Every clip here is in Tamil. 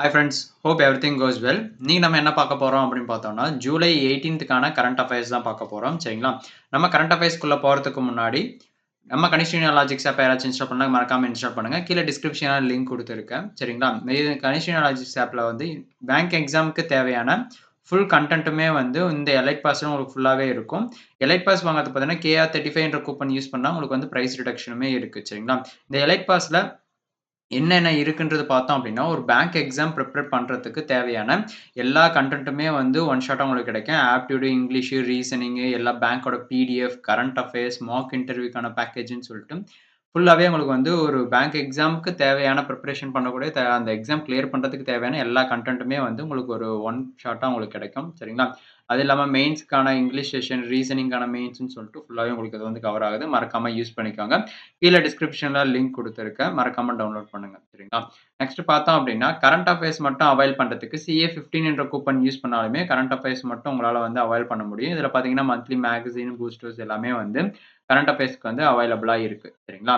Hi friends, hope everything goes well. நீங்க நம்ம என்ன பார்க்க போறோம் அப்படின்னு பார்த்தோம்னா, ஜூலை 18க்கான கரண்ட் அஃபேர்ஸ் தான் பார்க்க போறோம். சரிங்களா? நம்ம கரண்ட் அஃபேர்ஸ்க்குள்ள போறதுக்கு முன்னாடி, நம்ம கனெக்டிங் லாஜிக்ஸ் ஆப் யாராச்சும் இன்ஸ்டால் பண்ணா மறக்காம இன்ஸ்டால் பண்ணுங்க. கீழ டிஸ்கிரிப்ஷன்ல லிங்க் குடுத்திருக்கேன். சரிங்களா? இது கனெக்டிங் லாஜிக்ஸ் ஆப்ல வந்து பேங்க் எக்ஸாம்க்கு தேவையான ஃபுல் கன்டென்ட்டுமே வந்து இந்த எலைட் பாஸ்ல உங்களுக்கு ஃபுல்லாவே இருக்கும். எலைட் பாஸ் வாங்குறது பார்த்தீங்கன்னா, KR35 என்ற கூப்பன் யூஸ் பண்ணா உங்களுக்கு வந்து பிரைஸ் ரிடக்ஷனுமே இருக்கு. சரிங்களா? இந்த எலைட் பாஸ்ல என்னென்ன இருக்குன்றது பார்த்தோம் அப்படின்னா, ஒரு பேங்க் எக்ஸாம் ப்ரிப்பேர் பண்றதுக்கு தேவையான எல்லா கன்டென்ட்டுமே வந்து ஒன் ஷாட்டா உங்களுக்கு கிடைக்கும். ஆப்டிட்யூட், இங்கிலீஷு, ரீசனிங்கு எல்லா பேங்கோட PDF, கரண்ட் அஃபேர்ஸ், மாக் இன்டர்வியூக்கான பேக்கேஜ்ன்னு சொல்லிட்டு, ஃபுல்லாவே உங்களுக்கு வந்து ஒரு பேங்க் எக்ஸாம்க்கு தேவையான ப்ரிப்பரேஷன் பண்ணக்கூடிய அந்த எக்ஸாம் கிளியர் பண்றதுக்கு தேவையான எல்லா கன்டென்ட்டுமே வந்து உங்களுக்கு ஒரு ஒன் ஷாட்டா உங்களுக்கு கிடைக்கும். சரிங்களா? அது இல்லாம மெயின்ஸ்க்கான இங்கிலீஷ் செஷன், ரீசனிங்க்கான மெயின்ஸ்ன்னு சொல்லிட்டு ஃபுல்லாவே உங்களுக்கு இது வந்து கவர் ஆகுது. மறக்காம யூஸ் பண்ணிக்கோங்க. கீழ டிஸ்கிரிப்ஷன்ல லிங்க் குடுத்திருக்கேன். மறக்காம டவுன்லோட் பண்ணுங்க. சரிங்களா? நெக்ஸ்ட் பார்த்தோம் அப்படின்னா, கரண்ட் அஃபேர்ஸ் மட்டும் அவைல் பண்றதுக்கு CA15 என்ற கூப்பன் யூஸ் பண்ணாலுமே கரண்ட் அஃபேர்ஸ் மட்டும் உங்களால வந்து அவைல் பண்ண முடியும். இதுல பார்த்தீங்கன்னா, மந்த்லி மேகசின், பூஸ்டர்ஸ் எல்லாமே வந்து கரண்ட் அஃபேர்ஸ்க்கு வந்து அவைலபிளா இருக்கு. சரிங்களா?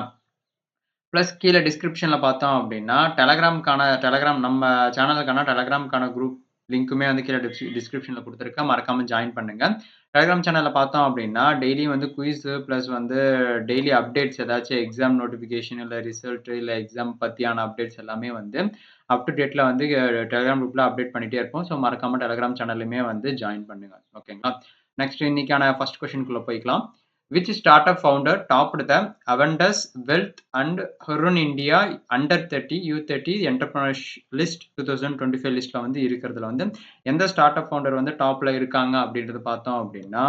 பிளஸ் கீழ டிஸ்கிரிப்ஷன்ல பார்த்தோம் அப்படின்னா, டெலகிராம் நம்ம சேனலுக்கான டெலகிராம்க்கான குரூப் லிங்க்குமே வந்து கீழ டிஸ்கிரிப்ஷன்ல குடுத்திருக்கேன். மறக்காம ஜாயின் பண்ணுங்க. டெலகிராம் சேனல்ல பார்த்தோம் அப்படின்னா, டெய்லியும் வந்து குயிஸ் பிளஸ் வந்து டெய்லி அப்டேட்ஸ் ஏதாச்சும் எக்ஸாம் நோட்டிஃபிகேஷன் இல்ல ரிசல்ட் இல்ல எக்ஸாம் பத்தியான அப்டேட்ஸ் எல்லாமே வந்து அப் டு டேட்ல வந்து டெலகிராம் குரூப்ல அப்டேட் பண்ணிட்டே இருப்போம். ஸோ மறக்காம டெலகிராம் சேனல்லுமே வந்து ஜாயின் பண்ணுங்க. ஓகேங்களா? நெக்ஸ்ட் இன்னைக்கான ஃபர்ஸ்ட் கொஸ்டின்குள்ள போய்க்கலாம். Which startup founder topped the Avendus Wealth and Hurun India Under 30 U30 Entrepreneurship List 2025 லிஸ்ட்ல வந்து இருக்கிறதுல வந்து எந்த ஸ்டார்ட் அப் ஃபவுண்டர் வந்து டாப்ல இருக்காங்க அப்படின்றது பார்த்தோம் அப்படின்னா,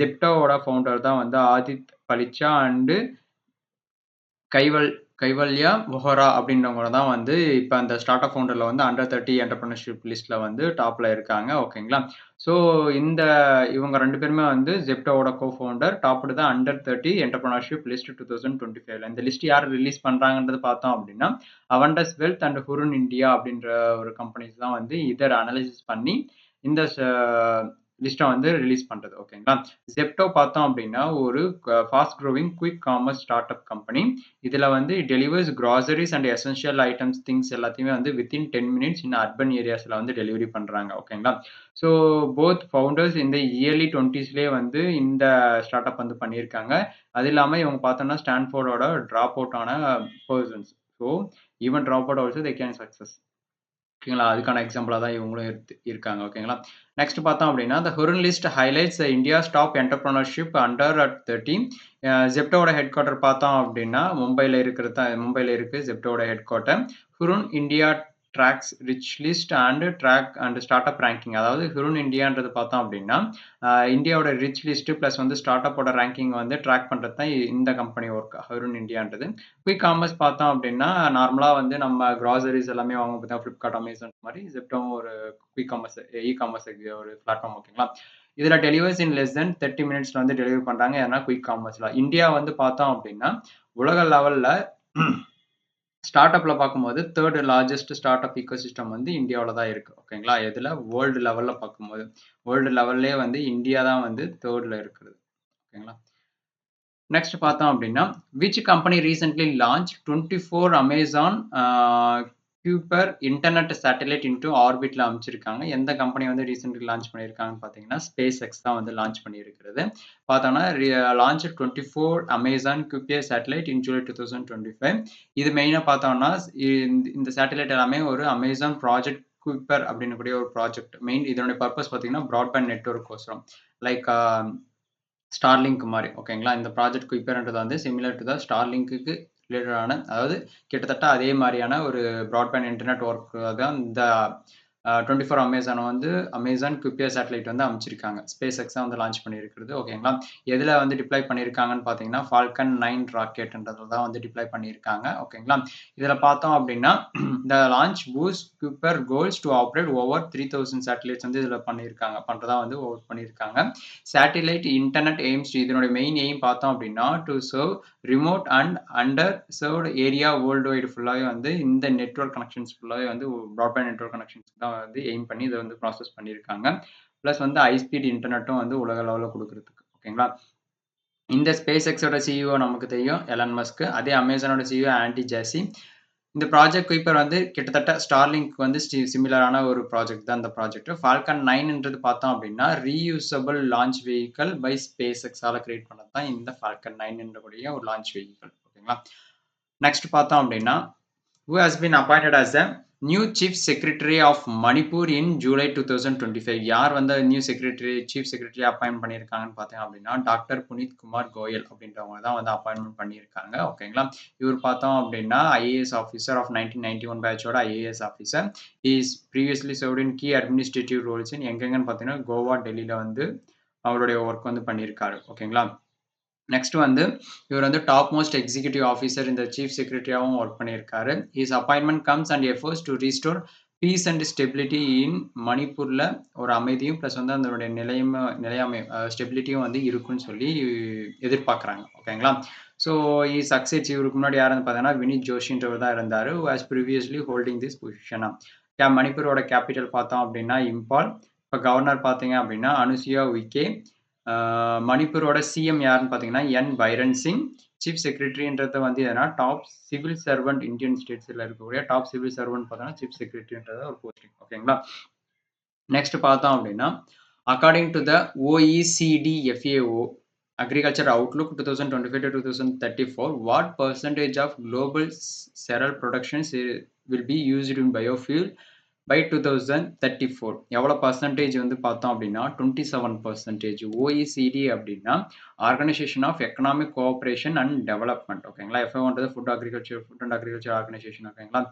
ஜெப்டோவோட ஃபவுண்டர் தான் வந்து ஆதித் பலிச்சா அண்ட் கைவல்யா வொஹரா அப்படின்றவங்க தான் வந்து இப்ப அந்த ஸ்டார்ட் அப் ஃபவுண்டர்ல வந்து அண்டர் 30 என்டர்பிரினர்ஷிப் லிஸ்ட்ல வந்து டாப்ல இருக்காங்க. ஓகேங்களா? ஸோ இந்த இவங்க 2 பேருமே வந்து ஜெப்டோவோட ஃபவுண்டர் டாப்டு தான் அண்டர் 30 என்டர்பிரினர்ஷிப் லிஸ்ட் 2025ல. இந்த லிஸ்ட் யார் ரிலீஸ் பண்றாங்கன்றது பார்த்தோம் அப்படின்னா, அவண்டஸ் வெல்த் அண்ட் ஹுருன் இந்தியா அப்படின்ற ஒரு கம்பெனிஸ் தான் வந்து இத அனலைசிஸ் பண்ணி இந்த லிஸ்ட்ட வந்து ரிலீஸ் பண்றது. ஓகேங்களா? ஜெப்டோ பார்த்தோம் அப்படின்னா, ஒரு fast growing quick commerce start up company. இதுல வந்து delivers groceries and essential items things எல்லாத்தையுமே வந்து வித்தின் 10 மினிட்ஸ் இன் அர்பன் ஏரியாஸ்ல வந்து டெலிவரி பண்றாங்க. ஓகேங்களா? ஸோ போத் ஃபவுண்டர்ஸ் இந்த இயர்லி 20ஸ்லயே வந்து இந்த ஸ்டார்ட் அப் வந்து பண்ணியிருக்காங்க. அது இல்லாம இவங்க பார்த்தோம்னா ஸ்டான்ஃபோர்டோட டிராப் அவுட் ஆன persons. So even drop out also they can success. ஓகேங்களா? அதுக்கான எக்ஸாம்பிளா தான் இவங்களும் இருக்காங்க. ஓகேங்களா? நெக்ஸ்ட் பார்த்தோம் அப்படின்னா, the Hurun list highlights India's top entrepreneurship under at 30. ஜெப்டோவோட ஹெட் குவார்ட்டர் பார்த்தோம் அப்படின்னா, மும்பைல இருக்கு ஜெப்டோவோட headquarter. Hurun India tracks rich list and start up ranking. அதாவது ஹுருன் இந்தியான்றது பார்த்தோம் அப்படின்னா, இந்தியாவோட ரிச் லிஸ்ட் பிளஸ் வந்து ஸ்டார்ட் அப்போட ரேங்கிங் வந்து ட்ராக் பண்றது தான் இந்த கம்பெனி ஒர்க் ஹுருன் இந்தியான்றது. குயிக் காமர்ஸ் பார்த்தோம் அப்படின்னா, நார்மலா வந்து நம்ம கிராசரிஸ் எல்லாமே வாங்க பார்த்தா Flipkart, Amazon மாரி ஜெப்டோவும் ஒரு குயிக் காமர்ஸ் காமர்ஸ் ஒரு பிளாட்ஃபார்ம். ஓகேங்களா? இதுல டெலிவர்ஸ் இன் லெஸ் தென் 30 மினிட்ஸ்ல வந்து டெலிவரி பண்றாங்க. ஏன்னா குயிக் காமர்ஸ்ல. இந்தியா வந்து பார்த்தோம் அப்படின்னா, உலக லெவல்ல ஸ்டார்ட் அப்ல பார்க்கும்போது 3 லார்ஜஸ்ட் ஸ்டார்ட் அப் ஈக்கோசிஸ்டம் வந்து இந்தியாவுல தான் இருக்கு. ஓகேங்களா? எதுல வேர்ல்டு லெவல்ல பார்க்கும்போது. வேர்ல்டு லெவல்லயே வந்து இந்தியா தான் வந்து 3ல இருக்குது. ஓகேங்களா? நெக்ஸ்ட் பார்த்தோம் அப்படின்னா, which company recently launch 24 Amazon Kuiper internet satellite into ஆர்பிட்ல அமைச்சிருக்காங்க. எந்த கம்பெனி வந்து ரீசென்ட்லி லான்ச் பண்ணியிருக்காங்கன்னு பார்த்தீங்கன்னா, ஸ்பேஸ் எக்ஸ் தான் வந்து லான்ச் பண்ணியிருக்கிறது. பார்த்தோம்னா launch 24 Amazon Kuiper satellite in July 2025. இது மெயினா பார்த்தோம்னா, இந்த சேட்டலைட் எல்லாமே ஒரு அமேசான் ப்ராஜெக்ட் குய்பர் அப்படின்னு கூடிய ஒரு ப்ராஜெக்ட். இதனுடைய பர்பஸ் பார்த்தீங்கன்னா, பிராட்பேண்ட் நெட்வொர்க் கோசரம். லைக் ஸ்டார்லிங்க் மாரி. ஓகேங்களா? இந்த ப்ராஜெக்ட் குயிப்பர்ன்றது வந்து சிமிலர் டூ த ஸ்டார்லிங்க்குக்கு ரிலேட்டடான அதாவது கிட்டத்தட்ட அதே மாரியான ஒரு பிராட்பேண்ட் இன்டர்நெட் ஒர்க் தான் இந்த 24 வந்து அமேசான் குய்பர் சேட்டலைட் வந்து அமைச்சிருக்காங்க. ஸ்பேஸ் எக்ஸ் தான் வந்து லான்ச் பண்ணியிருக்கிறது. ஓகேங்களா? எதுல வந்து டிப்ளாய் பண்ணியிருக்காங்கன்னு பார்த்தீங்கன்னா, ஃபால்கன் 9 ராக்கெட்ன்றதுல தான் வந்து டிப்ளாய் பண்ணியிருக்காங்க. ஓகேங்களா? இதுல பார்த்தோம் அப்படின்னா, இந்த launch boost Kuiper goals to operate over 3000 satellites வந்து இதுல பண்றதா வந்து பண்ணியிருக்காங்க. சேட்டிலைட் இன்டர்நெட் எய்ம்ஸ் இதனுடைய மெயின் எய்ம் பார்த்தோம் அப்படின்னா, to serve remote and underserved area worldwide ஃபுல்லாவே வந்து இந்த நெட்வொர்க் கனெக்ஷன்ஸ் ஃபுல்லாவே வந்து பிராட்பேண்ட் நெட்வொர்க் கனெக்ஷன்ஸ் தான் வந்து எய்ம் பண்ணி இத வந்து ப்ராசஸ் பண்ணியிருக்காங்க. பிளஸ் வந்து ஹை ஸ்பீட் இன்டர்நெட்டும் வந்து உலக அளவுல குடுக்குறதுக்கு. ஓகேங்களா? இந்த ஸ்பேஸ் எக்ஸோட சிஇஓ நமக்கு தெரியும் எலன் மஸ்க். அதே அமேசானோட சிஇஓ ஆண்டி ஜாசி. இந்த ப்ராஜெக்ட் குயிப்பர் வந்து கிட்டத்தட்ட ஸ்டார்லிங்க் வந்து சிமிலரான ஒரு ப்ராஜெக்ட் தான் இந்த ப்ராஜெக்ட். ஃபால்கன் 9ன்றது பார்த்தோம் அப்படின்னா, ரீயூசபிள் லான்ச் வெஹிக்கிள் பை SpaceXால கிரியேட் பண்ணது தான் இந்த ஃபால்கன் 9 கூடிய ஒரு லான்ச் வெஹிக்கிள். ஓகேங்களா? நெக்ஸ்ட் பார்த்தோம் அப்படின்னா, who has been appointed as the new chief secretary of Manipur in July 2025. யார் வந்து நியூ சீஃப் செக்ரட்டரி அப்பாயின்ட் பண்ணியிருக்காங்கன்னு பார்த்தீங்க அப்படின்னா டாக்டர் புனித் குமார் கோயல் அப்படின்றவங்க தான் வந்து அப்பாயின்மெண்ட் பண்ணியிருக்காங்க. ஓகேங்களா? இவர் பார்த்தோம் அப்படின்னா ஐஏஎஸ் ஆஃபீஸர் ஆஃப் 1991 பேட்சோட IAS officer. Is previously served in key administrative roles in எங்கெங்கன்னு பார்த்தீங்கன்னா கோவா, டெல்லியில் வந்து அவருடைய ஒர்க் வந்து பண்ணியிருக்காரு. ஓகேங்களா? நெக்ஸ்ட் வந்து இவர் வந்து டாப் மோஸ்ட் எக்ஸிகியூட்டிவ் ஆஃபீஸர் இந்த சீஃப் செக்ரட்டரியாகவும் ஒர்க் பண்ணியிருக்காரு. His appointment comes and efforts to restore peace and stability in மணிப்பூரில் ஒரு அமைதியும் ப்ளஸ் வந்து அதனுடைய நிலையாமை ஸ்டெபிலிட்டியும் வந்து இருக்குன்னு சொல்லி எதிர்பார்க்குறாங்க. ஓகேங்களா? ஸோ சக்சஸ் இவருக்கு முன்னாடி யாருன்னு பார்த்தீங்கன்னா வினித் ஜோஷின்றவர் தான் இருந்தார். வாஸ் ப்ரீவியஸ்லி ஹோல்டிங் திஸ் பொசிஷனாக. மணிப்பூரோட கேபிட்டல் பார்த்தோம் அப்படின்னா இம்பால். இப்போ கவர்னர் பார்த்தீங்க அப்படின்னா அனுசுயா உய்கே. மணிப்பூரோட சிஎம் யாருன்னு பார்த்தீங்கன்னா என் பைரன் சிங். சீஃப் செக்ரட்டரின்றது வந்து எதனா டாப் சிவில் சர்வெண்ட் இந்தியன் ஸ்டேட்ஸில் இருக்கக்கூடிய டாப் சிவில் சர்வெண்ட் பார்த்தோன்னா சீஃப் செக்ரட்டரின்றது ஒரு போஸ்டிங். ஓகேங்களா? நெக்ஸ்ட் பார்த்தோம் அப்படின்னா according to the OECD FAO Agriculture Outlook 2025 to 2034, what percentage of global cereal production will be used in biofuel by 2034? எவ்வளோ பர்சன்டேஜ் வந்து பார்த்தோம் அப்படின்னா 27%. OECD அப்படின்னா organisation of economic cooperation and development. ஓகேங்களா? FAOன்றது ஃபுட் அண்ட் அக்ரிகல்ச்சர் ஆர்கனைசேஷன். ஓகேங்களா?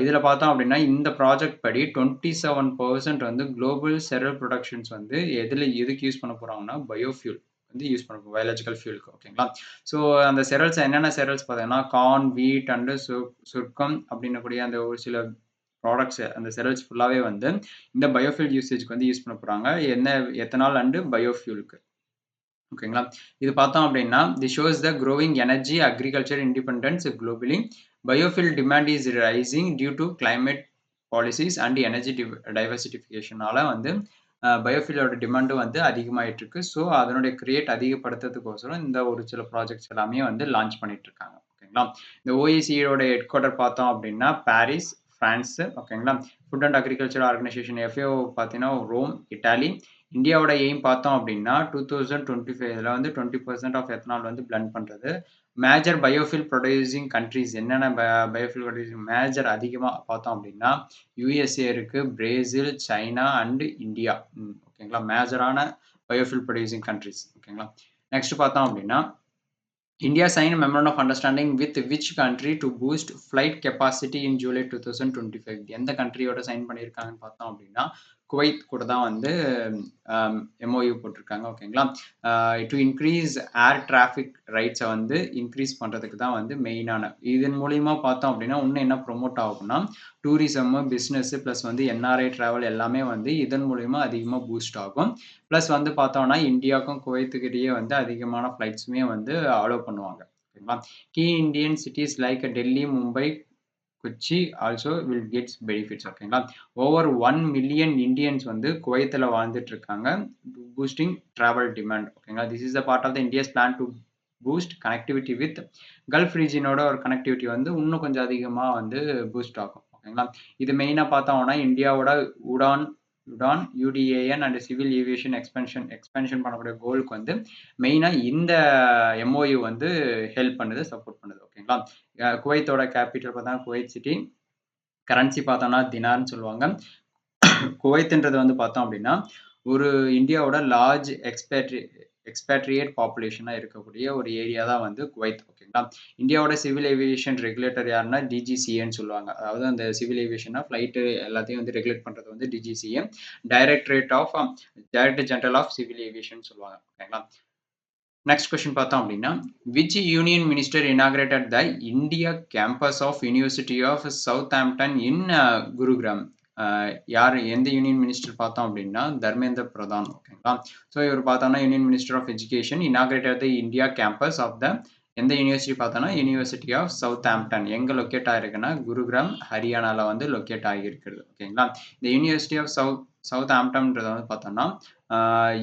இதில் பார்த்தோம் அப்படின்னா இந்த ப்ராஜெக்ட் படி 27% வந்து குளோபல் செரல் ப்ரொடக்ஷன்ஸ் வந்து எதுக்கு யூஸ் பண்ண போகிறாங்கன்னா பயோஃபியூல் வந்து யூஸ் பண்ண போகிறோம், பயாலஜிக்கல் ஃபியூலுக்கு. ஓகேங்களா? ஸோ அந்த செரல்ஸ் என்னென்ன செரல்ஸ் பார்த்தீங்கன்னா கார்ன், வீட் அண்டு சுர்க்கம் அப்படின்னக்கூடிய அந்த ஒரு சில ப்ராடக்ட்ஸ் அந்த செரல்ஸ் ஃபுல்லாகவே வந்து இந்த பயோஃபியூல் யூசேஜ்க்கு வந்து யூஸ் பண்ண போகிறாங்க. எத்தனால் அண்டு பயோஃபியூலுக்கு. ஓகேங்களா? இது பார்த்தோம் அப்படின்னா the shows the growing energy agriculture independence globally. Biofuel demand is rising due to climate policies and energy டைவர்சிட்டிஃபிகேஷனால வந்து பயோஃபியூலோட டிமாண்டும் வந்து அதிகமாகிட்டு இருக்கு. ஸோ அதனுடைய கிரியேட் அதிகப்படுத்துறதுக்கோசரம் இந்த ஒரு சில ப்ராஜெக்ட்ஸ் எல்லாமே வந்து லான்ச் பண்ணிட்டு இருக்காங்க. ஓகேங்களா? இந்த OECDயோட ஹெட் குவார்ட்டர் பார்த்தோம் அப்படின்னா பாரிஸ், பிரான்ஸ். ஓகேங்களா? Food and agriculture organisation FAO பார்த்தீங்கன்னா ரோம், இட்டாலி. இந்தியாவோட எய்ம் பார்த்தோம் அப்படின்னா 2025 வந்து 20% ஆஃப் எத்தனால் வந்து பிளண்ட் பண்ணுறது. மேஜர் பயோஃபில் ப்ரொடியூசிங் கண்ட்ரிஸ் என்னென்ன பயோஃபில் ப்ரொடியூசிங் மேஜர் அதிகமாக பார்த்தோம் அப்படின்னா USA இருக்குது, பிரேசில், சைனா அண்டு இந்தியா. ஓகேங்களா? மேஜரான பயோஃபில் ப்ரொடியூசிங் கண்ட்ரிஸ். ஓகேங்களா? நெக்ஸ்ட் பார்த்தோம் அப்படின்னா India signed a memorandum of understanding with which country to boost flight capacity in July 2025? எந்த கண்ட்ரியோட சைன் பண்ணியிருக்காங்கன்னு பார்த்தோம் அப்படின்னா குவைத் கூட தான் வந்து MOU போட்டிருக்காங்க. ஓகேங்களா? டு இன்க்ரீஸ் ஏர் டிராஃபிக் ரைட்ஸை வந்து இன்க்ரீஸ் பண்ணுறதுக்கு தான் வந்து மெயினான. இதன் மூலிமா பார்த்தோம் அப்படின்னா இன்னும் என்ன ப்ரொமோட் ஆகும்னா டூரிசம், பிஸ்னஸ் ப்ளஸ் வந்து NRI ட்ராவல் எல்லாமே வந்து இதன் மூலிமா அதிகமாக பூஸ்ட் ஆகும். ப்ளஸ் வந்து பார்த்தோம்னா இந்தியாவுக்கும் குவைத்துக்கிட்டேயே வந்து அதிகமான ஃப்ளைட்ஸுமே வந்து அலோவ் பண்ணுவாங்க. ஓகேங்களா? Key Indian cities like Delhi, Mumbai, Kochi also will gets benefits. ஓகேங்களா? ஓவர் 1 மில்லியன் இந்தியன்ஸ் வந்து குவைத்தில் வாழ்ந்துட்டு இருக்காங்க. Boosting travel demand. ஓகேங்களா? This is the part of the India's plan to boost connectivity with Gulf ரீஜனோட ஒரு கனெக்டிவிட்டி வந்து இன்னும் கொஞ்சம் அதிகமாக வந்து பூஸ்ட் ஆகும். ஓகேங்களா? இது மெயினாக பார்த்தோம்னா இந்தியாவோட UDAN UDAN and civil aviation expansion பண்ணக்கூடிய கோலுக்கு வந்து மெயினாக இந்த MOU வந்து ஹெல்ப் பண்ணுது, சப்போர்ட் பண்ணுது. ஓகேங்களா? குவைத்தோட கேபிட்டல் பார்த்தா குவைத் சிட்டி. கரன்சி பார்த்தோம்னா தினார்னு சொல்லுவாங்க. குவைத்ன்றது வந்து பார்த்தோம் அப்படின்னா ஒரு இந்தியாவோட லார்ஜ் எக்ஸ்பேட்ரியேட் பாப்புலேஷனாக இருக்கக்கூடிய ஒரு ஏரியா தான் வந்து குவைத். ஓகேங்களா? இந்தியாவோட சிவில் ஏவியேஷன் ரெகுலேட்டர் யாருன்னா DGCAன்னு சொல்லுவாங்க. அதாவது அந்த சிவில் ஏவியேஷனா ஃப்ளைட்டு எல்லாத்தையும் வந்து ரெகுலேட் பண்ணுறது வந்து DGCA, director general of civil aviation சொல்லுவாங்க. ஓகேங்களா? நெக்ஸ்ட் கொஸ்டின் பார்த்தோம் அப்படின்னா which union minister inaugurated the India campus of university of Southampton in Gurugram? யார் எந்த யூனியன் மினிஸ்டர் பார்த்தோம் அப்படின்னா தர்மேந்திர பிரதான். ஓகேங்களா? ஸோ இவர் பார்த்தோம்னா union minister of education inaugurated the India campus of the எந்த யூனிவர்சிட்டி பார்த்தோன்னா யூனிவர்சிட்டி ஆஃப் சவுத்ஹாம்ப்டன். எங்கே லொக்கேட் ஆகிருக்குன்னா குருகிராம், ஹரியானாவில் வந்து லொக்கேட் ஆகியிருக்கிறது. ஓகேங்களா? இந்த யூனிவர்சிட்டி ஆஃப் சவுத்ஹாம்ப்டன்ன்றதை வந்து பார்த்தோம்னா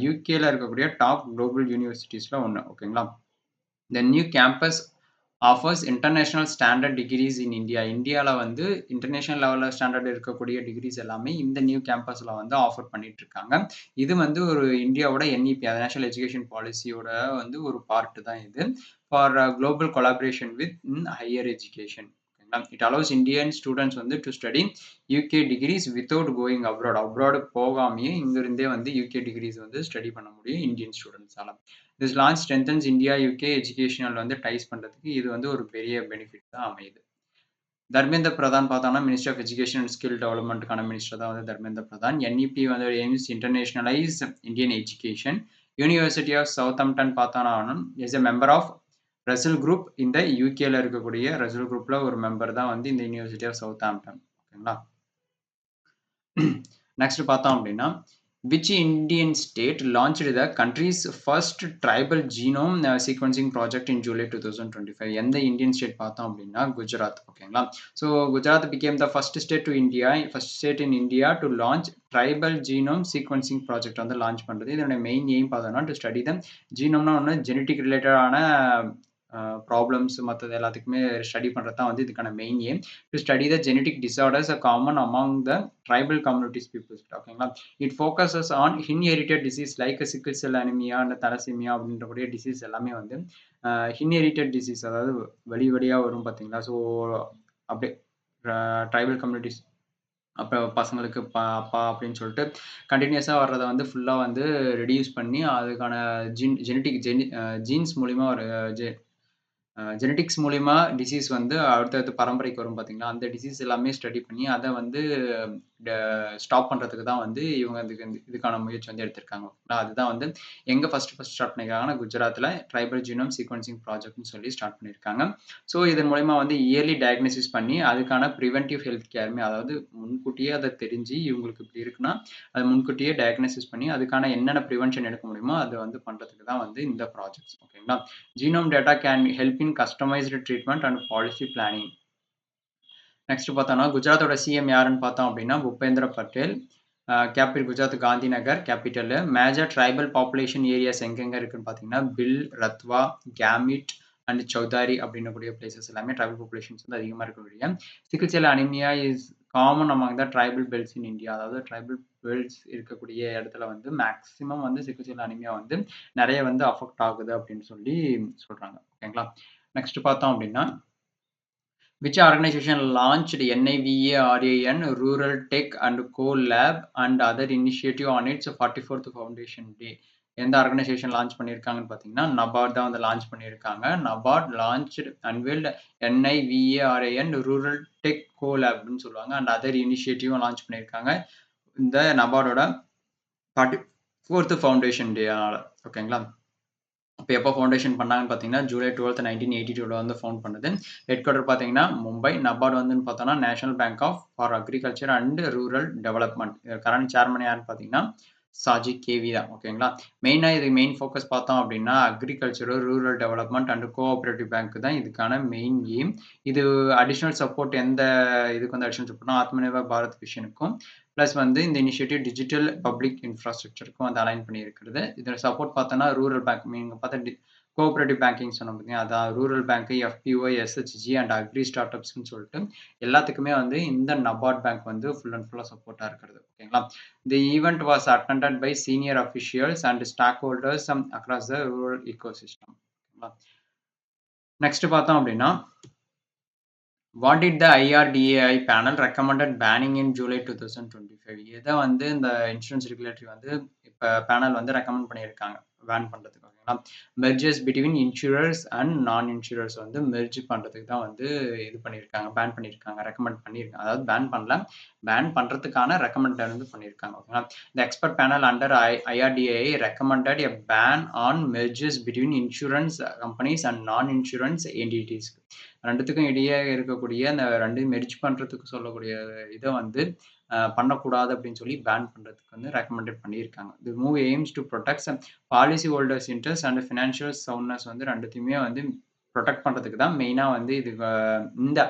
யூகேல இருக்கக்கூடிய டாப் குளோபல் யூனிவர்சிட்டிஸில் ஒன்று. ஓகேங்களா? The new campus offers international standard degrees in India. இந்தியால வந்து இன்டர்நேஷனல் லெவல்ல ஸ்டாண்டர்ட் இருக்கக்கூடிய டிகிரிஸ் எல்லாமே இந்த நியூ கேம்பஸ்ல வந்து ஆஃபர் பண்ணிட்டு இருக்காங்க. இது வந்து ஒரு இந்தியாவோட NEP நேஷனல் எஜுகேஷன் பாலிசியோட வந்து ஒரு பார்ட் தான் இது. For global collaboration with higher education. It allows Indian students வந்து to study UK degrees without going abroad. Abroad போகாமையே இங்கிருந்தே வந்து யூகே டிகிரிஸ் வந்து ஸ்டடி பண்ண முடியும் இந்தியன் ஸ்டூடெண்ட்ஸால. This launch strengthens India UK educational வந்து டைஸ் பண்ணுறதுக்கு இது வந்து ஒரு பெரிய பெனிஃபிட் தான் அமையுது. தர்மேந்திர பிரதான் பார்த்தோம்னா minister of education and skill டெவலப்மெண்ட்டுக்கான மினிஸ்டர் தான் வந்து தர்மேந்திர பிரதான். NEP வந்து aims internationalise Indian education. University of Southampton பார்த்தோன்னா is a member of Russell group. இந்த யூகேல இருக்கக்கூடிய ரசல் குரூப்ல ஒரு மெம்பர் தான் வந்து இந்த யூனிவர்சிட்டி ஆஃப் சவுத்ஹாம்ப்டன். ஓகேங்களா. நெக்ஸ்ட் பார்த்தோம் அப்படின்னா which Indian state launched the country's first tribal genome sequencing project in July 2025? எந்த இந்தியன் ஸ்டேட் பார்த்தோம் அப்படின்னா குஜராத். ஓகேங்களா. So Gujarat became the first state in India to launch tribal genome sequencing project வந்து லான்ச் பண்ணுறது. இதோட மெயின் எய்ம் பார்த்தோம்னா டு ஸ்டடி த ஜீனோம்னா ஒன்று ஜெனட்டிக் ரிலேட்டடான ப்ராப்ளம்ஸ் மற்றது எல்லாத்துக்குமே ஸ்டடி பண்ணுறது தான் வந்து இதுக்கான main aim. To study the genetic disorders common among the tribal communities peoples. ஓகேங்களா. It focuses on inherited disease like sickle cell anaemia and thalassaemia அப்படின்றக்கூடிய டிசீஸ் எல்லாமே வந்து இன்ஹெரிட்டட் டிசீஸ், அதாவது வழி வழியாக வரும் பார்த்தீங்களா. ஸோ அப்படியே ட்ரைபல் கம்யூனிட்டிஸ் அப்புறம் பசங்களுக்கு அப்பா அப்படின்னு சொல்லிட்டு கண்டினியூஸாக வர்றதை வந்து ஃபுல்லாக வந்து ரெடியூஸ் பண்ணி அதுக்கான ஜெனட்டிக் ஜீன்ஸ் மூலிமா ஒரு ஜெனட்டிக்ஸ் மூலிமா டிசீஸ் வந்து அடுத்தடுத்த பரம்பரைக்கு வரும் பார்த்தீங்களா, அந்த டிசீஸ் எல்லாமே ஸ்டடி பண்ணி அதை வந்து ஸ்டாப் பண்ணுறதுக்கு தான் வந்து இவங்க இதுக்கான முயற்சி வந்து எடுத்திருக்காங்க. அதுதான் வந்து எங்கே ஃபர்ஸ்ட் ஸ்டார்ட் பண்ணியிருக்காங்கன்னா குஜராத்தில் ட்ரைபல் ஜீனோம் சீக்வன்சிங் ப்ராஜெக்ட்னு சொல்லி ஸ்டார்ட் பண்ணியிருக்காங்க. ஸோ இதன் மூலிமா வந்து இயர்லி டயக்னோசிஸ் பண்ணி அதுக்கான ப்ரிவென்டிவ் ஹெல்த் கேருமே, அதாவது முன்கூட்டியே அதை தெரிஞ்சு இவங்களுக்கு இப்படி இருக்குன்னா அதை முன்கூட்டியே டயக்னோசிஸ் பண்ணி அதுக்கான என்னென்ன ப்ரிவென்ஷன் எடுக்க முடியுமோ அதை வந்து பண்ணுறதுக்கு தான் வந்து இந்த ப்ராஜெக்ட்ஸ். ஓகேங்களா. Genome data can help in customised treatment and policy planning. Next பார்த்தோம்னா குஜராத்தோட சிஎம் யாருன்னு பார்த்தோம் அப்படின்னா Bhupendra Patel. Capital Gujarat Gandhinagar capital. Major tribal population areas எங்கெங்க இருக்குன்னு பார்த்தீங்கன்னா பில், ரத்வா, கேமிட் அண்ட் சௌதாரி அப்படின்னக்கூடிய பிளேசஸ் எல்லாமே ட்ரைபல் பாப்புலேஷன்ஸ் வந்து அதிகமாக இருக்கக்கூடிய. Sickle cell anaemia is common among the tribal belts in India. அதாவது ட்ரைபல் பெல்ட்ஸ் இருக்கக்கூடிய இடத்துல வந்து மேக்ஸிமம் வந்து சிக்கிள் செல் அனிமியா வந்து நிறைய வந்து அஃபெக்ட் ஆகுது அப்படின்னு சொல்லி சொல்றாங்க. ஓகேங்களா. நெக்ஸ்ட் பார்த்தோம் அப்படின்னா which organization launched NIVARAN Rural Tech and Co Lab and other initiative on its 44th Foundation Day? எந்த ஆர்கனைசேஷன் லான்ச் பண்ணியிருக்காங்கன்னு பார்த்தீங்கன்னா நபார்ட் தான் வந்து லான்ச் பண்ணியிருக்காங்க. NABARD launched unveiled NIVARAN rural tech go லேப்னு சொல்லுவாங்க அண்ட் அதர் இனிஷியேட்டிவும் லான்ச் பண்ணியிருக்காங்க இந்த நபார்டோட 44th ஃபவுண்டேஷன் டேனால. ஓகேங்களா. இப்போ எப்போ ஃபவுண்டேஷன் பண்ணாங்கன்னு பார்த்தீங்கன்னா ஜூலை 12, 1982 வந்து ஃபவுண்ட் பண்ணுது. ஹெட் குவார்டர் பார்த்தீங்கன்னா மும்பை. நபார்டு வந்துன்னு பார்த்தோன்னா national bank of for agriculture and rural development. Current chairman யாருன்னு பார்த்தீங்கன்னா சாஜி கேவி தான். ஓகேங்களா. மெயினாக இது மெயின் ஃபோக்கஸ் பார்த்தோம் அப்படின்னா agriculture, rural development and cooperative bank தான் இதுக்கான மெயின் எய்ம். இது அடிஷ்னல் சப்போர்ட் எந்த இதுக்கு வந்து அடிஷ்னல் சப்போர்ட்னா ஆத்மநிர்பர் பாரத் விஷனுக்கும் ப்ளஸ் வந்து இந்த இனிஷியேட்டிவ் டிஜிட்டல் பப்ளிக் இன்ஃப்ராஸ்ட்ரக்சருக்கும் வந்து அலைன் பண்ணியிருக்கிறது. இதில் சப்போர்ட் பார்த்தோன்னா ரூரல் பேங்க் நீங்கள் பார்த்தா கோஆப்ரேட்டிவ் பேங்கிங் சொன்னோம் பார்த்தீங்கன்னா அதான் rural bank, FPO, SHG and agri start அப்ஸ்ன்னு சொல்லிட்டு எல்லாத்துக்குமே வந்து இந்த நபார்ட் பேங்க் வந்து ஃபுல் அண்ட் ஃபுல்லாக சப்போர்ட்டாக இருக்கிறது. ஓகேங்களா. The event was attended by senior officials and stakeholders across the rural ecosystem. ஓகேங்களா. நெக்ஸ்ட் பார்த்தோம் அப்படின்னா What did the IRDAI panel recommended banning in July 2025? எதை வந்து இந்த இன்சூரன்ஸ் ரெகுலேட்டரி வந்து இப்போ பேனல் வந்து ரெக்கமெண்ட் பண்ணியிருக்காங்க பேன் பண்ணுறதுக்கு. ஓகேங்களா. மெர்ஜஸ் பிட்வீன் இன்சூரர்ஸ் அண்ட் நான் இன்சூரர்ஸ் வந்து மெர்ஜ் பண்ணுறதுக்கு தான் வந்து இது பண்ணியிருக்காங்க, பேன் பண்ணியிருக்காங்க, ரெக்கமெண்ட் பண்ணியிருக்காங்க. அதாவது பேன் பண்ணல, பேன் பண்ணுறதுக்கான ரெக்கமெண்ட் வந்து பண்ணியிருக்காங்க. ஓகேங்களா. The expert panel under IRDAI recommended a ban on mergers between insurance companies and non-insurance entities. ரெண்டுத்துக்கும் இடையே இருக்கக்கூடிய அந்த ரெண்டையும் மெர்ஜ் பண்ணுறதுக்கு சொல்லக்கூடிய இதை வந்து பண்ணக்கூடாது அப்படின்னு சொல்லி பேன் பண்ணுறதுக்கு வந்து ரெக்கமெண்டட் பண்ணியிருக்காங்க. The move aims to protect policyholders interest and financial soundness வந்து ரெண்டுத்தையுமே வந்து ப்ரொடெக்ட் பண்ணுறதுக்கு தான் மெயினாக வந்து இது இந்த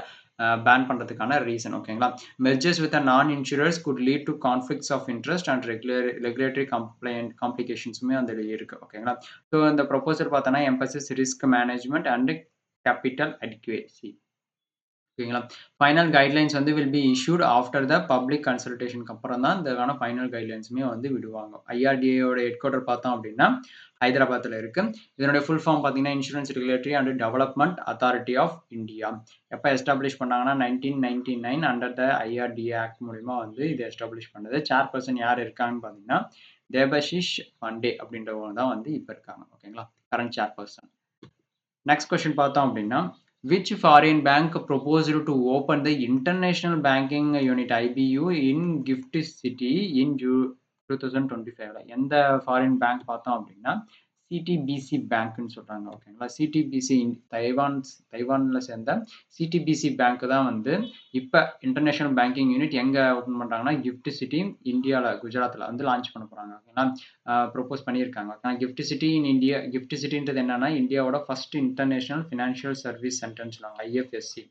பேன் பண்ணுறதுக்கான ரீசன். ஓகேங்களா. Mergers with non insurers could lead to conflicts of interest and regulatory காம்ப்ளிகேஷன்ஸுமே அதில் இருக்குது. ஓகேங்களா. ஸோ இந்த ப்ரொபோசல் பார்த்தோன்னா emphasis risk management and capital adequacy. ஓகேங்களா? ஃபைனல் கைட்லைன்ஸ் வந்து will be issued after the public கன்சல்டேஷனுக்கு அப்புறம் தான் இதற்கான ஃபைனல் கைட்லைன்ஸுமே வந்து விடுவாங்க. ஐஆர்டிஏயோட ஹெட் குவார்ட்டர் பார்த்தோம் அப்படின்னா, ஹைதராபாத்ல இருக்கு. இதனுடைய ஃபுல் ஃபார்ம் பார்த்தீங்கன்னா, insurance regulatory and development authority of India. எப்ப எஸ்டாப்ளிஷ் பண்ணாங்கன்னா, 1999 அண்டர் த ஐஆர்டிஏ ஆக்ட் மூலியமா வந்து இத எஸ்டாப்ளிஷ் பண்ணது. சேர்பர்சன் யார் இருக்காங்கன்னு பார்த்தீங்கன்னா, தேபஷிஷ் பண்டே அப்படின்றவங்க தான் வந்து இப்ப இருக்காங்க. ஓகேங்களா? Current chairperson. நெக்ஸ்ட் கொஸ்டின் பார்த்தோம் அப்படின்னா, which foreign bank proposed to open the international banking unit IBU in GIFT City in 2025? எந்த ஃபாரின் பேங்க் பார்த்தோம் அப்படின்னா சிடிபிசி பேங்க்னு சொல்றாங்க. ஓகேங்களா? சிடிபிசி தைவான்ல சேர்ந்த சிடிபிசி பேங்க் தான் வந்து இப்ப இன்டர்நேஷனல் பேங்கிங் யூனிட் எங்க ஓபன் பண்றாங்கன்னா கிஃப்ட் சிட்டி இந்தியால குஜராத்ல வந்து லான்ச் பண்ண போறாங்க. ஓகேங்களா? ப்ரொபோஸ் பண்ணியிருக்காங்க. கிஃப்ட் சிட்டி இன் இந்தியா, கிஃப்ட் சிட்டின்றது என்னன்னா இந்தியாவோட ஃபர்ஸ்ட் இன்டர்நேஷனல் ஃபினான்ஷியல் சர்வீஸ் சென்டர்னு சொல்லுவாங்க, ஐஎஃப்எஸ்சி.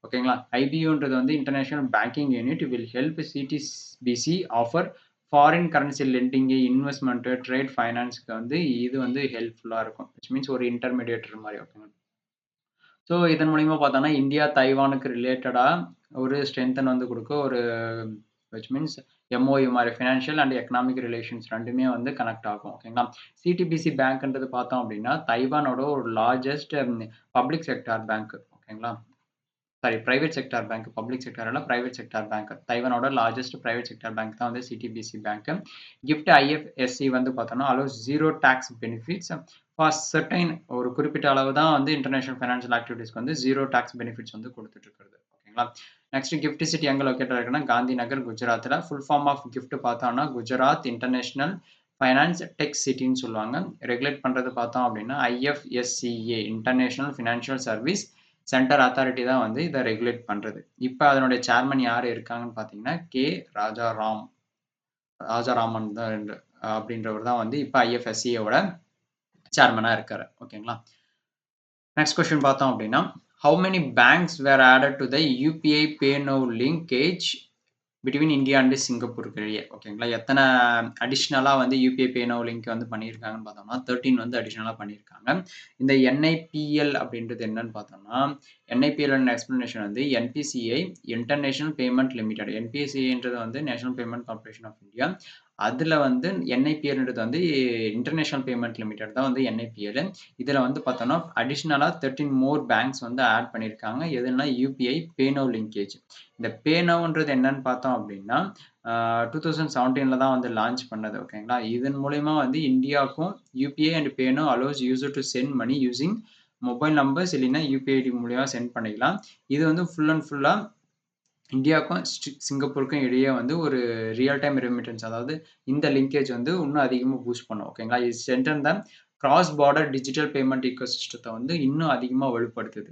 ஓகேங்களா? ஐபியூன்றது வந்து international banking unit will help CTBC offer foreign currency லெண்டிங்கு, இன்வெஸ்ட்மெண்ட்டு, ட்ரேட் ஃபைனான்ஸ்க்கு வந்து இது வந்து ஹெல்ப்ஃபுல்லாக இருக்கும். விச் மீன்ஸ் ஒரு இன்டர்மீடியேட்டர் மாதிரி. ஓகேங்க. ஸோ இதன் மூலிமா பார்த்தோன்னா இந்தியா தைவானுக்கு ரிலேட்டடாக ஒரு ஸ்ட்ரென்தன் வந்து கொடுக்க ஒரு விச் மீன்ஸ் எம்ஓயு மாதிரி ஃபினான்ஷியல் அண்ட் எக்கனாமிக் ரிலேஷன்ஸ் ரெண்டுமே வந்து கனெக்ட் ஆகும். ஓகேங்களா? சிடிபிசி பேங்க்ன்றது பார்த்தோம் அப்படின்னா தைவானோட ஒரு லார்ஜஸ்ட் பப்ளிக் செக்டார் பேங்க். ஓகேங்களா? Sorry, private sector bank, public sector இல்ல, பிரைவேட் செக்டார் பேங்க். தைவானோட லார்ஜஸ்ட் பிரைவேட் செக்டார் பேங்க் தான் வந்து சிடிபிசி பேங்க். கிஃப்ட் ஐஎஃப்எஸ்சி வந்து பார்த்தோம்னா allows zero tax benefits for certain, ஒரு குறிப்பிட்ட அளவு தான் வந்து இன்டர்நேஷனல் ஃபைனான்ஷியல் ஆக்டிவிட்டிஸ்க்கு வந்து ஜீரோ டாக்ஸ் பெனிஃபிட்ஸ் வந்து கொடுத்துட்டு இருக்கிறது. ஓகேங்களா? நெக்ஸ்ட் கிஃப்ட் சிட்டி எங்க லொக்கேட்டட் இருக்குன்னா காந்தி நகர், குஜராத்ல. ஃபுல் ஃபார்ம் ஆஃப் கிஃப்ட் பார்த்தோம்னா குஜராத் இன்டர்நேஷனல் ஃபைனான்ஸ் டெக் சிட்டின்னு சொல்லுவாங்க. ரெகுலேட் பண்றது பார்த்தோம் அப்படின்னா IFSCA, international financial service centre authority தான் வந்து இதை ரெகுலேட் பண்றது. இப்ப அதனுடைய சேர்மன் யாரு இருக்காங்கன்னு பாத்தீங்கன்னா கே ராஜாராமன் தான் அப்படின்றவர் தான் வந்து இப்ப ஐஎஃப்எஸ்சியோட சேர்மனா இருக்காரு. ஓகேங்களா? நெக்ஸ்ட் கொஸ்டின் பார்த்தோம் அப்படின்னா, how many banks were added to the UPI Pay Now linkage between India and சிங்கப்பூருக்கு இடையே? ஓகேங்களா? எத்தனை அடிஷ்னலாக வந்து யூபிஐ பே நவ் லிங்க் வந்து பண்ணியிருக்காங்கன்னு பார்த்தோம்னா 13 வந்து அடிஷ்னலாக பண்ணியிருக்காங்க. இந்த என்ஐபிஎல் அப்படின்றது என்னன்னு பார்த்தோம்னா, என்ஐபிஎல் எக்ஸ்பிளனேஷன் வந்து என்பிசிஐ இன்டர்நேஷனல் பேமெண்ட் லிமிடெட். என்பிசிஐன்றது வந்து national payment corporation of India. அதில் வந்து என்ஐபிஎல்ன்றது வந்து இன்டர்நேஷனல் பேமெண்ட் லிமிடெட் தான் வந்து என்ஐபிஎல். இதில் வந்து பார்த்தோம்னா அடிஷ்னலாக 13 மோர் பேங்க்ஸ் வந்து ஆட் பண்ணியிருக்காங்க. எதுனா யூபிஐ பே நவ் லிங்கேஜ். இந்த பே நவ்ன்றது என்னன்னு பார்த்தோம் அப்படின்னா 2017 தான் வந்து லான்ச் பண்ணது. ஓகேங்களா? இதன் மூலயமா வந்து இந்தியாவுக்கும் UPI and pay now allows user to send money using mobile numbers இல்லைன்னா யூபிஐ ஐடி மூலியமா சென்ட் பண்ணிக்கலாம். இது வந்து ஃபுல் அண்ட் ஃபுல்லா இந்தியாவுக்கும் சிங்கப்பூருக்கும் இடையே வந்து ஒரு ரியல் டைம் ரெமிட்டன்ஸ், அதாவது இந்த லிங்கேஜ் வந்து இன்னும் அதிகமாக பூஸ்ட் பண்ணும். ஓகேங்களா? இது சென்டர் தான் cross border digital payment eco சிஸ்டத்தை வந்து இன்னும் அதிகமாக வலுப்படுத்துது.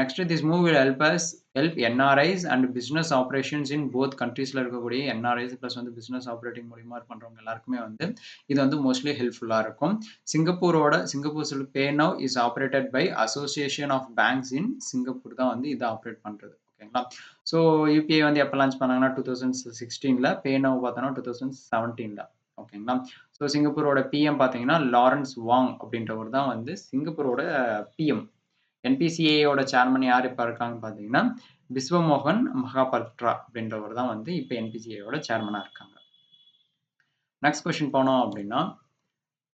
Next this move will help NRIs and business operations in both கண்ட்ரீஸ்ல இருக்கக்கூடிய என்ஆர்ஐஸ் பிளஸ் வந்து பிசினஸ் ஆப்ரேட்டிங் மூலியமா பண்றவங்க எல்லாருக்குமே வந்து இது வந்து மோஸ்ட்லி ஹெல்ப்ஃபுல்லா இருக்கும். Singapore PayNow is operated by association of banks in Singapore தான் வந்து இதை ஆப்ரேட் பண்றது. ஓகேங்களா? ஸோ யூபிஐ வந்து எப்போ லான்ச் பண்ணாங்கன்னா 2016, பே நவ் பார்த்தோன்னா 2017. ஓகேங்களா? ஸோ சிங்கப்பூரோட பிஎம் பார்த்தீங்கன்னா லாரன்ஸ் வாங் அப்படின்றவர் தான் வந்து சிங்கப்பூரோட பிஎம். என்பிசிஐயோட சேர்மன் யார் இப்போ இருக்காங்கன்னு பார்த்தீங்கன்னா பிஸ்வமோகன் மகாபத்ரா அப்படின்றவர் தான் வந்து இப்போ என்பிசிஐயோட சேர்மனாக இருக்காங்க. நெக்ஸ்ட் கொஸ்டின் போனோம் அப்படின்னா,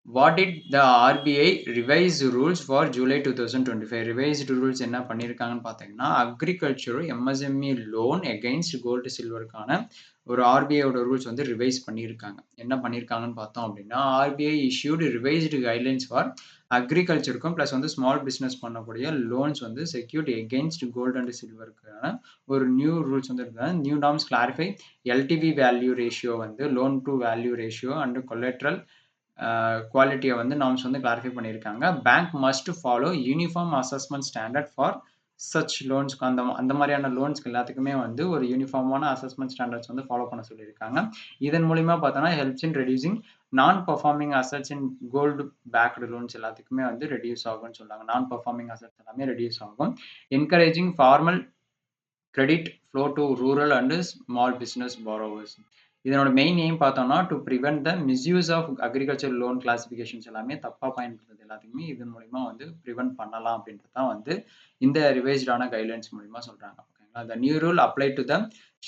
what did the RBI revised rules for July 2025? Revised rules என்ன பண்ணியிருக்காங்கன்னு பார்த்தீங்கன்னா agriculture MSME loan against gold சில்வருக்கான ஒரு ஆர்பிஐயோட ரூல்ஸ் வந்து ரிவைஸ் பண்ணியிருக்காங்க. என்ன பண்ணியிருக்காங்கன்னு பார்த்தோம் அப்படின்னா RBI issued revised guidelines for அக்ரிகல்ச்சருக்கும் ப்ளஸ் வந்து ஸ்மால் பிஸ்னஸ் பண்ணக்கூடிய லோன்ஸ் வந்து செக்யூர்ட் எகெயின்ஸ்ட் கோல்டு அண்ட் சில்வருக்கான ஒரு நியூ ரூல்ஸ் வந்து இருக்காங்க. New norms clarify LTV value ratio வந்து loan to value ratio and collateral குவாலிட்டியை வந்து நார்ம்ஸ் வந்து கிளாரிஃபை பண்ணியிருக்காங்க. Bank must follow uniform assessment standard for such லோன்ஸ்க்கு அந்த மாதிரியான லோன்ஸ்க்கு எல்லாத்துக்குமே வந்து ஒரு யூனிஃபார்மான அசஸ்மெண்ட் ஸ்டாண்டர்ட்ஸ் வந்து ஃபாலோ பண்ண சொல்லியிருக்காங்க. இதன் மூலியமா பார்த்தோன்னா helps in reducing non performing assets in gold backed loans எல்லாத்துக்குமே வந்து ரெடியூஸ் ஆகும்னு சொல்றாங்க. நான் பர்ஃபார்மிங் அசட்ஸ் எல்லாமே ரெடியூஸ் ஆகும். Encouraging formal credit flow to rural and small business borrowers. இதனோட மெயின் எய்ம் பார்த்தோம்னா to prevent the misuse of agriculture loan classifications எல்லாமே தப்பா பயன்படுத்துறது எல்லாத்தையுமே இதன் மூலியமா வந்து பிரிவென்ட் பண்ணலாம் அப்படின்றது தான் வந்து இந்த ரிவைஸ்டான கைட்லைன்ஸ் மூலியமா சொல்றாங்க. ஓகேங்களா? The new rule apply to the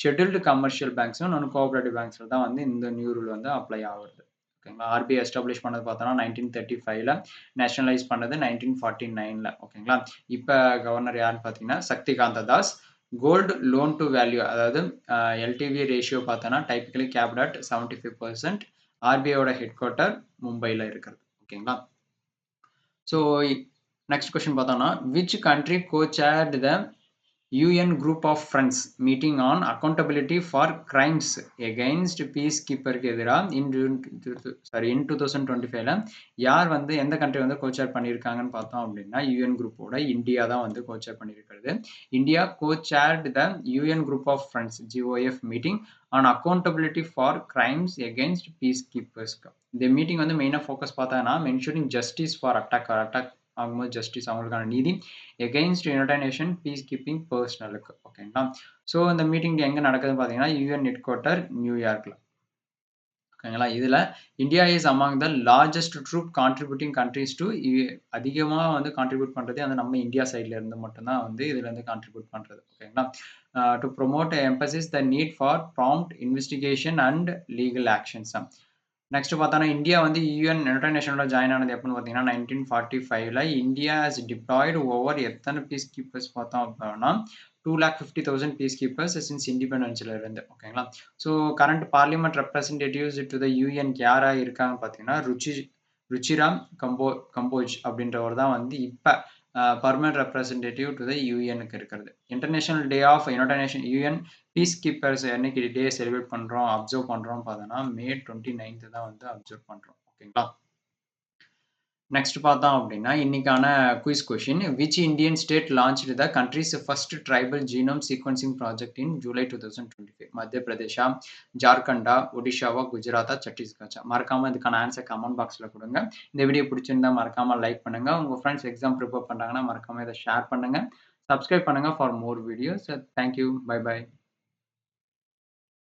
scheduled commercial பேங்க்ஸும் நான் கோஆபரேட்டிவ் பேங்க்ஸ்ல தான் வந்து இந்த நியூ ரூல் வந்து அப்ளை ஆகுது. ஓகேங்களா? ஆர்பிஐ எஸ்டாப்ளிஷ் பண்ணது பார்த்தோம்னா 1935ல, நேஷனலைஸ் பண்ணது 1949ல. ஓகேங்களா? இப்ப கவர்னர் யாருன்னு பார்த்தீங்கன்னா Shaktikanta Das. Gold loan to value அதாவது எல்டிவி ரேஷியோ பார்த்தோன்னா டைப்பிக்கலி கேப்ட் அட் 75%. ஆர்பிஐயோட ஹெட் குவார்ட்டர் மும்பையில் இருக்கிறது. ஓகேங்களா? ஸோ நெக்ஸ்ட் கொஸ்டின் பார்த்தோம்னா which country co-chaired the UN Group of Friends meeting on accountability for crimes against peacekeeperக்கு எதிரா in 2025ல யார் வந்து எந்த கண்ட்ரி வந்து கோச்சேர் பண்ணியிருக்காங்கன்னு பார்த்தோம் அப்படின்னா யூஎன் குரூப்போட இந்தியா தான் வந்து கோச்சேர் பண்ணியிருக்கிறது. India co-chaired the UN Group of Friends GOF meeting on accountability for crimes against peacekeepers. இந்த மீட்டிங் வந்து மெயினாக ஃபோக்கஸ் பார்த்தாங்கன்னா மென்ஷூரிங் ஜஸ்டிஸ் ஃபார் அட்டாக் ஆகும்போது ஜஸ்டிஸ் அவங்களுக்கான நீதி against United Nation peacekeeping பர்சனலுக்கு. ஓகேங்களா? ஸோ இந்த மீட்டிங் எங்கே நடக்குதுன்னு பார்த்தீங்கன்னா யூஎன் ஹெட் குவார்ட்டர் நியூயார்க்கில். ஓகேங்களா? இதில் India is among the largest troupe contributing countries to அதிகமாக வந்து கான்ட்ரிபியூட் பண்ணுறதே வந்து நம்ம இந்தியா சைடில் இருந்து மட்டும்தான் வந்து இதில் இருந்து கான்ட்ரிபியூட் பண்ணுறது. ஓகேங்களா? To promote emphasis the need for prompt investigation and legal actions. Next பார்த்தோன்னா இந்தியா வந்து யூஎன் யுனைடெட் நேஷனோட ஜாயின் ஆனது எப்போன்னு பார்த்தீங்கன்னா 1945ல. இந்தியா ஹஸ் டிப்ளாய்டு ஓவர் எத்தனை பீஸ் கீப்பர்ஸ் பார்த்தோம் அப்படின்னா 250,000 பீஸ் கீப்பர்ஸ் சின்ஸ் இண்டிபெண்டன்ஸ்ல இருந்து. ஓகேங்களா? So current parliament representatives to the UN யாராக இருக்காங்க பார்த்தீங்கன்னா ருச்சிராம் கம்போஜ் அப்படின்றவர் தான் வந்து இப்போ பர்மனன்ட் ரெப்ரஸன்டேட்டிவ் டு த யூஎனுக்கு இருக்கிறது. International day of united nation UN piece keepers என்னைக்கு டே செலிப்ரேட் பண்ணுறோம் அப்சர்வ் பண்ணுறோம் பார்த்தோன்னா May 29 தான் வந்து அப்சர்வ் பண்ணுறோம். ஓகேங்களா? நெக்ஸ்ட் பார்த்தோம் அப்படின்னா இன்னைக்கான quiz question which Indian state launch the countries first tribal genome sequencing project in July 2025? மத்திய பிரதேஷா, ஜார்க்கண்டா, ஒடிஷாவா, குஜராத்தா, சத்தீஸ்கர்ஸா? மறக்காம இதுக்கான ஆன்சர் கமெண்ட் பாக்ஸ்ல கொடுங்க. இந்த வீடியோ பிடிச்சிருந்தா மறக்காம லைக் பண்ணுங்க. உங்க ஃப்ரெண்ட்ஸ் எக்ஸாம் ப்ரிப்பேர் பண்றாங்கன்னா மறக்காம இதை ஷேர் பண்ணுங்க. சப்ஸ்கிரைப் பண்ணுங்க for more videos. Thank you. Bye by.